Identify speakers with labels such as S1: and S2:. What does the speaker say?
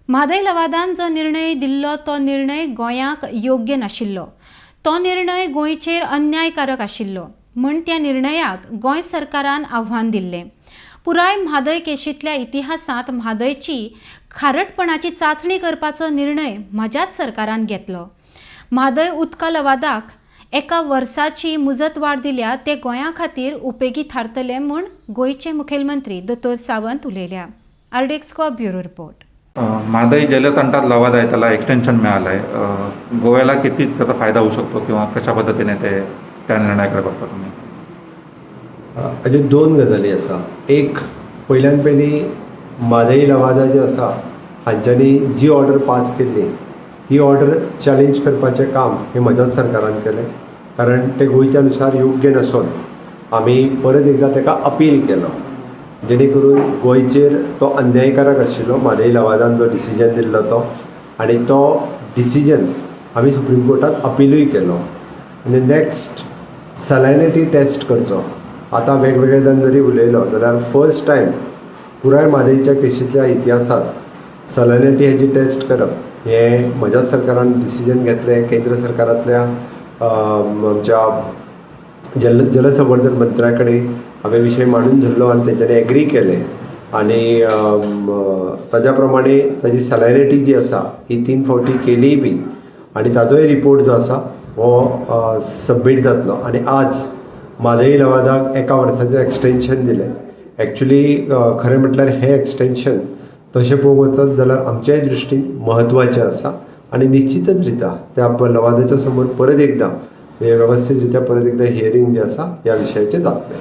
S1: म्हादय लवादान जो निर्णय दिल्लो तो निर्णय गोंयाक योग्य नाशिल्लो। तो निर्णय गोंयचेर अन्यायकारक आशिल्लो म्हूण त्या निर्णयाक गोंय सरकारान आव्हान दिल्लें। पुराय म्हादय केशींतल्या इतिहासांत म्हादयची खारटपणाची चांचणी करपाचो निर्णय म्हज्याच सरकारान घेतलो। म्हादय उदका लवादाक एका वर्साची मुजतवाड दिल्या ते गोंया खातीर उपेगी थारतले म्हूण गोंयचे मुखेलमंत्री दोतोर सावंत उलयल्या। आरडेक्सको ब्युरो रिपोर्ट।
S2: म्हादय जलतंटात लवाद आहे त्याला एक्सटेन्शन मिळालं आहे। गोव्याला किती त्याचा फायदा होऊ शकतो किंवा कशा पद्धतीने त्या निर्णयाकडे बघता तुम्ही?
S3: हाजे दोन गजाली आसा। एक पयल्यान पयली म्हादय लवादा जे आसा हांच्यांनी जी ऑर्डर पास केल्ली ही ऑर्डर चॅलेंज करपाचें काम हे म्हज्याच सरकारान केलें, कारण ते गोंयच्या नुसार योग्य नसून आमी परत एकदा ताका अपील केलो, जेणे करून गोंयचेर तो अन्यायकारक आशिल्लो म्हादय लवादान जो डिसिजन दिल्लो तो, आनी तो डिसिजन आमी सुप्रीम कोर्टात अपीलूय केलो। आनी नेक्स्ट सलायनिटी टेस्ट करचो। आतां वेगवेगळे जाण जरी उलयलो जाल्यार फर्स्ट टायम पुराय म्हादयच्या केशींतल्या इतिहासांत सलायनिटी हेची टेस्ट करप हे म्हज्या सरकारान डिसिजन घेतलें। केंद्र सरकारांतल्या आमच्या जलसंवर्धन मंत्र्या कडेन हांवें विशय मांडून धरलो आनी तेंच्यांनी एग्री केलें, आनी ताज्या प्रमाणे ताजी सलायनिटी जी आसा ही 3 फावटी केलीय बी, आनी ताजोय रिपोर्ट जो आसा हो सबमीट जातलो। आनी आज म्हादय लवादाक एका वर्साचें एक्सटेन्शन दिलें। एक्चुली खरें म्हटल्यार हें एक्सटेन्शन तशें पळोवंक वचत जाल्यार आमच्याय दृश्टीन म्हत्वाचें आसा, आनी निश्चितच रित्या त्या लवादाच्या समोर परत एकदां वेवस्थीत रित्या परत एकदां हियरींग जें आसा ह्या विशयाचें जातलें।